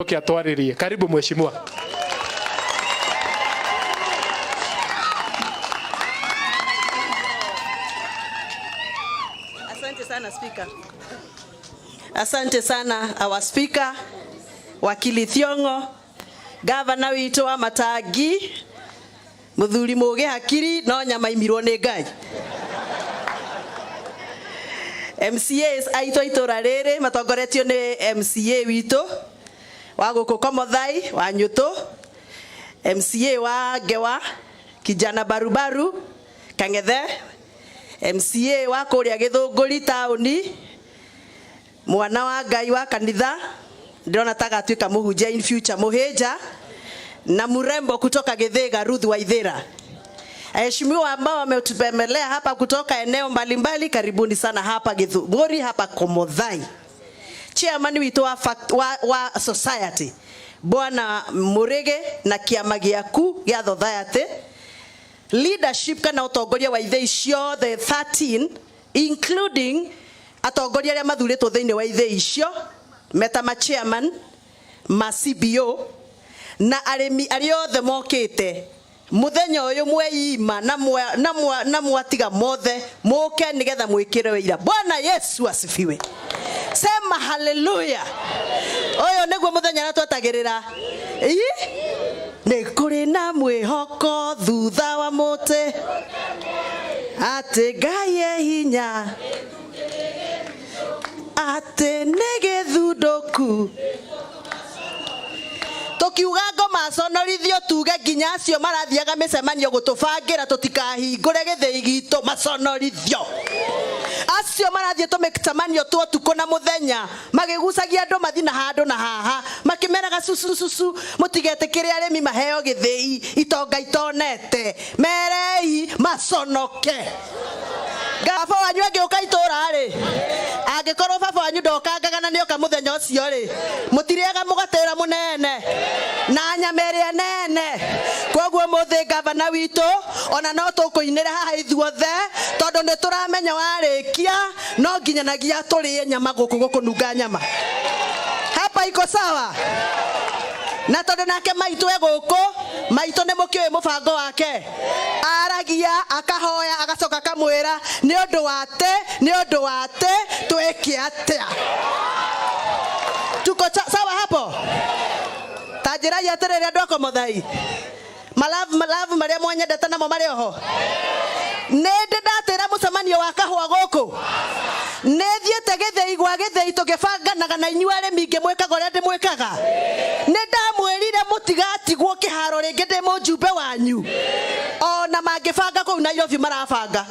Atwaririe. Karibu mheshimiwa. Asante sana speaker. Asante sana our speaker, Wakili Thiongo, Governor witũ wa Matangi, Muthuri Muge Hakiri no nyama imirwo nĩ Ngai. MCAs aitũ itũra rĩrĩ matongoretio nĩ MCA witũ wa gũkũ Komothai wa Nyũtũ, MCA wa Ngewa Kijana Barubaru Kangethe, MCA wa kũrĩa Gĩthũngũri taũni, mwana wa Ngai wa kanitha ndĩrona ta gatuĩka mũhunjia in future Mũhĩnja, na mrembo kutoka Githĩga Ruth Waithĩra. Waheshimiwa ambao wametutembelea hapa kutoka eneo mbalimbali, karibuni sana hapa Githũngũri, hapa Komothai. Chairman witũ wa society Bwana Murege na kĩama gĩaku gĩa society, leadership kana ũtongoria wa ithe icio the 13 including atongoria arĩa mathurĩtwo thĩinĩ wa ithe icio meta ma chairman ma CBO na arĩmi arĩa othe mokĩte muthenya ũyũ mweima na mwatiga mothe mũke nĩgetha mwĩkĩre wĩira. Bwana Yesu asifiwe. Sema haleluya. Oyo nĩguo muthenya na twetagĩrĩra. Nĩ kũrĩ na mwĩhoko thutha wa mũtĩ atĩ Ngai e hinya atĩ nĩ gĩthundũku. Tukiuga ngoma conorithio tuge nginya acio marathiaga mĩcemanio gũtũbangĩra tũtikahingũre gĩthĩi gitũ maconorithio. Acio marathiĩ tũmĩcemanio twa ũtukũ na mũthenya magĩgucagia andũ mathi na handũ na haha makĩmeraga susu mũtigetĩkĩre arĩmi maheo gĩthĩi itonga itonete merei maconoke. Baba wanyu angĩũka itũra rĩ, angĩkorwo baba wanyu ndokangaga na nĩoka mũthenya ũcio rĩ, mũtirĩaga mũgatĩra mũnene na nyama ĩrĩa nene. Koguo mũthĩ gavana witũ ona no tũkũinĩra haha ithuothe tondũ nĩ tũramenya warĩkia no nginyanagia tũrĩe nyama gũkũ nunga nyama. Hapa iko sawa? Na tondũ nake maitũ gũkũ, maitũ nĩ mũkĩoĩ mũbango wake. Aragia akahoya agacoka akamwĩra nĩ ũndũ wa te twĩke atĩa. Tuko sawa hapo? Tanjĩrai atĩrĩrĩ andũ a Komothai, malavu marĩa mwanyendete namo marĩ oho. Nĩ ndĩ ndatĩra mũcemanio wa kahũa gũkũ, nĩ thiĩte gĩthĩi gwa gĩthĩi tũgĩbanganaga na inyuĩ arĩmi ngĩmwĩkaga ũrĩa ndĩmwĩkaga. Nĩ ndamwĩrire mũtigatigwo kĩharo rĩngĩ ndĩ mũjumbe wanyu, ona mangĩbanga kũu Nairobi marabanga.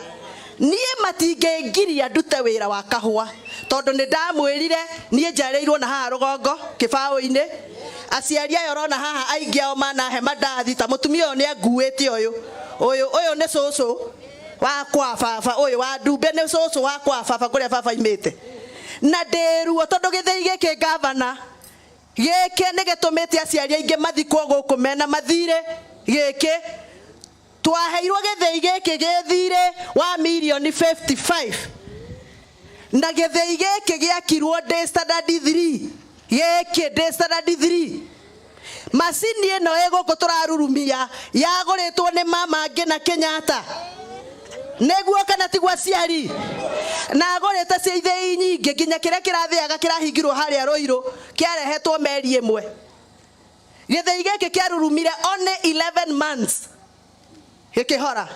Niĩ matingĩngiria ndute wĩra wa kahũa tondũ nĩ ndamwĩrire niĩ njarĩirwo na haha rũgongo kĩbaũ-inĩ. Aciari ayo rona haha aingĩ ao manahe mandathi ta mũtumia ũyũ nĩ anguĩte ũyũ nĩ cũcũ wa kwa baba, ũyũ wa Ndumbe nĩ cũcũ wa kwa baba kũrĩa baba imĩte. Na ndĩruo tondũ gĩthĩi gĩkĩ gavana gĩkĩ nĩ gĩtũmĩte aciari aingĩ mathikwo gũkũ mena mathirĩ gĩkĩ. Twaheirwo gĩthĩi gĩkĩ gĩthirĩ wa mirioni 55 na gĩthĩi gĩkĩ gĩakirwo ndĩ standard 3 gĩkĩ ndĩ standard 3. Macini ĩno ĩgũkũ tũrarurumia yagũrĩtwo nĩ mama Ngina Kenyatta nĩguo kana tigwa aciari na agũrĩte cia ithĩi nyingĩ nginya kĩrĩa kĩrathĩaga kĩrahingirwo harĩa Rũirũ kĩarehetwo meri ĩmwe. Gĩthĩi gĩkĩ kĩarurumire only 11 months gĩkĩhora.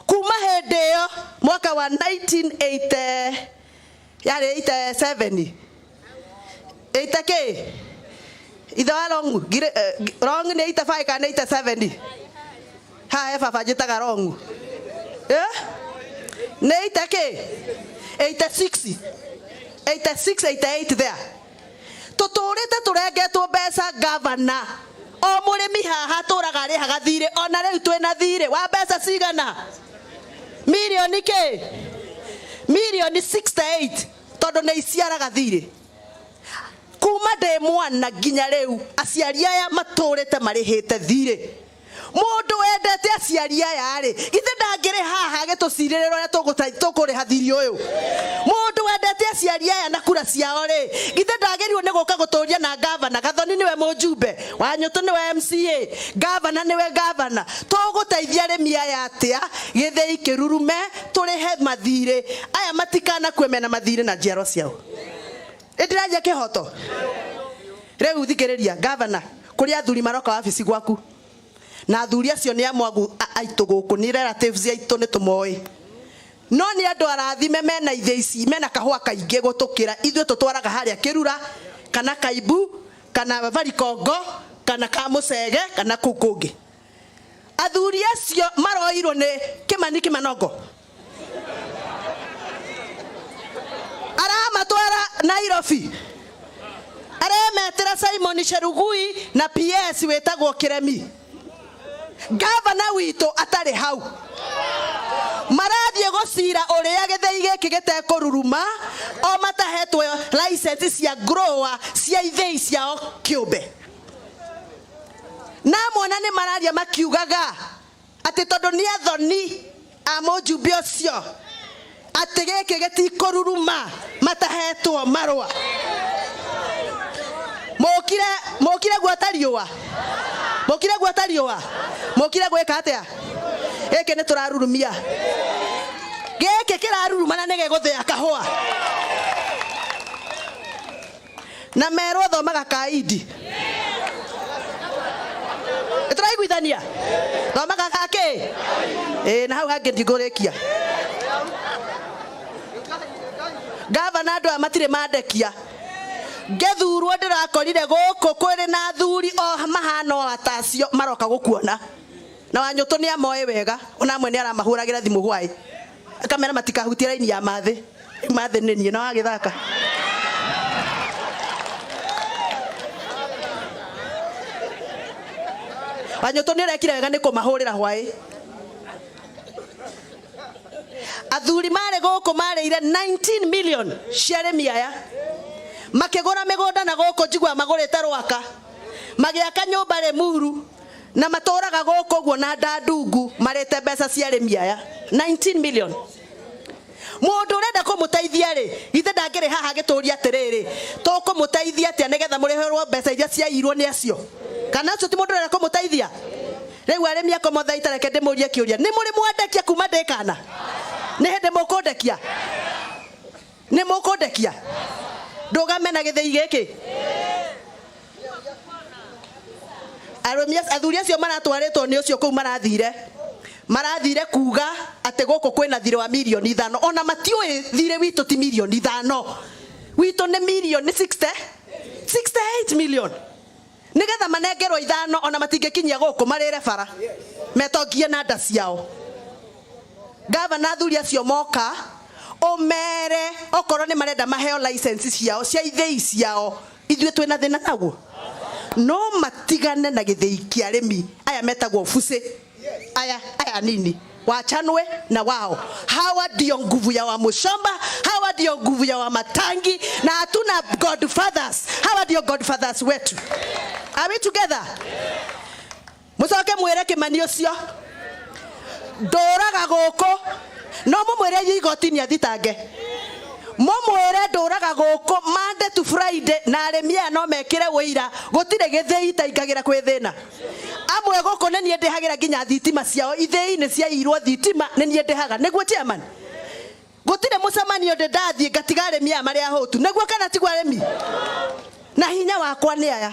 Kuma hĩndĩ ĩyo mwaka wa 1987 80k ithe wa Rongu Rongu nĩ 85 kana 87 ha baba njĩtaga Rongu nĩ 80k 86 88 there. Tũtũrĩte tũrengetwo mbeca gavana o mũrĩmi haha tũraga arĩhaga thirĩ, ona rĩu twĩna thirĩ wa mbeca cigana milioni kĩ milioni 68 tondũ nĩ iciaraga thirĩ. Kuma ndĩ mwana nginya rĩu aciari aya matũrĩte marĩhĩte thirĩ. mundu wendete aciari aya ri githe ndangire haha getucirĩrĩro ya tukuri hathiri uyu mundu wendete aciari aya na kura ciao ri githe ndagerirwo ni guka guturia na gavana Gathoni niwe mujumbe Wanyutu niwe MCA gavana niwe gavana tuguteithia arĩmi aya atia githei kirurume turihe mathirĩ aya matikana kwemena mathirĩ na njiaro ciao ndiraja kihoto riu thikiriria gavana kuri athuri maroka wabici gwaku na athuri acio ni amwagu aitu guku ni relatives aitu ni tumoi no ni andu arathime mena ithe ici mena kahua kaingi gutukira ithuĩ tutwaraga haria Kirura kana Kaibu kana Varikongo kana Kamucege kana kukungi athuri acio maroirwo ni Kimani Kimanongo aramatwara Nairobi aremetera Simon Cherugui na PS wetagwo Kiremi gavana wito atari hau marathie gocira uria githei giki gitekururuma o matahetwe license cia grower cia ithei ciao kiumbe na mwana ni mararia makiugaga ati tondu ni athoni a mujumbe ucio ati giki gitikururuma matahetwo marwa mokire gwatariwa mokire gweka atia giki ni turarurumia giki kiraruruma na nige guthia kahua na merwo thomaga kaidi turaiguithania thomaga gaki na hau hangi ndigurikia gavana andu amatire mandekia ngethurwo ndirakorire guku kwiri na athuri o mahana atacio maroka gukuona na Wanyutu ni amoe wega ona amwe ni aramahuragira thimu hwai akamera matikahutia raini ya mathe nini na wagithaka Wanyutu ni arekire wega ni kumahurira hwai athuri mare guku mareire 19 million ciaremi aya makigura migunda na guku njigwa magurite Rwaka magiaka nyumba Limuru na maturaga guku guo na Ndandungu marete mbeca cia arĩmi aya 19 million mundu urenda kumuteithia ri ithe ndangire haha gituria atiriri tukumuteithia atia nigetha muriherwo mbeca iria ciairwo ni acio kana acio ti mundu urenda kumuteithia riu arĩmi akomotha itareke ndimurie kiuria ni muri mwandekia kuma ndikana ni hindi mukundekia ndugamena githei giki athuri acio maratwaritwo ni ucio kuu marathire kuga ati guku kwina thire wa milioni 5 ona matiui thire witu ti milioni 5 witu ni milioni 68 million nigetha manengerwo 5 ona matingikinyia guku marire bara metongie na nda ciao gavana athuri acio moka omere okorwo ni marenda maheo license ciao cia ithei ciao ithuĩ twina thina naguo no matigane na githei kia arĩmi aya metagwo fuce aya nini wachanwe na wao hawa ndio nguvu ya wa Mushomba hawa ndio nguvu ya wa Matangi na hatuna godfathers hawa ndio godfathers wetu are we together mucoke mwire Kimani ucio nduraga guku no mumwire igoti ni athitange mumwire nduraga guku Monday to Friday na arĩmi aya no mekire wĩira gutire githei taingagira kwi thina amwe guku ni nie ndihagira nginya thitima ciao ithei ni ciairwo thitima ni nie ndihaga niguo chairman gutire mucemanio ndathie ngatiga arĩmi aya maria hotu niguo kana tigwa arĩmi na hinya wakwa ni aya